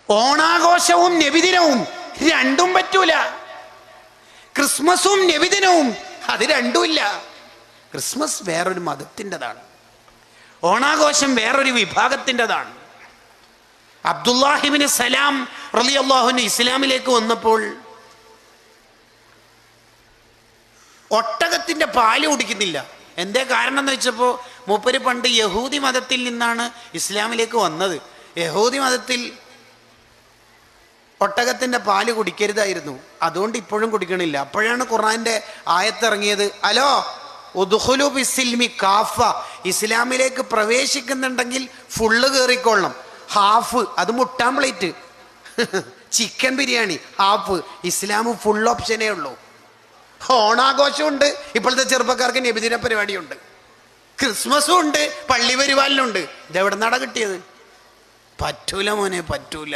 ഓണാഘോഷവും നബിദിനവും രണ്ടും പറ്റൂല. ക്രിസ്മസും നബിദിനവും അത് രണ്ടുമില്ല. ക്രിസ്മസ് വേറൊരു മതത്തിൻ്റെതാണ്, ഓണാഘോഷം വേറൊരു വിഭാഗത്തിൻ്റെതാണ്. അബ്ദുല്ലാഹിബ്നു സലാം റളിയല്ലാഹു അൻഹു ഇസ്ലാമിലേക്ക് വന്നപ്പോൾ ഒട്ടകത്തിന്റെ പാല് കുടിക്കുന്നില്ല. എന്തേ കാരണം എന്ന് വെച്ചപ്പോൾ മൂപ്പര് പണ്ട് യഹൂദി മതത്തിൽ നിന്നാണ് ഇസ്ലാമിലേക്ക് വന്നത്. യഹൂദി മതത്തിൽ ഒട്ടകത്തിന്റെ പാല് കുടിക്കരുതായിരുന്നു, അതുകൊണ്ട് ഇപ്പോഴും കുടിക്കണില്ല. അപ്പോഴാണ് ഖുർആന്റെ ആയത്തിറങ്ങിയത്, അലോ ഉദ്ഖുലു ബിസ്സിൽമി കാഫ, ഇസ്ലാമിലേക്ക് പ്രവേശിക്കുന്നുണ്ടെങ്കിൽ ഫുള്ള് കയറിക്കൊള്ളണം. ഹാഫ് അത് മുട്ടാൻ പ്ലേറ്റ്, ചിക്കൻ ബിരിയാണി ഹാഫ്, ഇസ്ലാം ഫുൾ ഓപ്ഷനേ ഉള്ളൂ. ഓണാഘോഷമുണ്ട്, ഇപ്പോഴത്തെ ചെറുപ്പക്കാർക്ക് നബിദിന പരിപാടിയുണ്ട്, ക്രിസ്മസും ഉണ്ട്, പള്ളി പരിപാലനുണ്ട്. ഇതെവിടെ നിന്നാണ് കിട്ടിയത്? പറ്റൂല മോനെ, പറ്റൂല.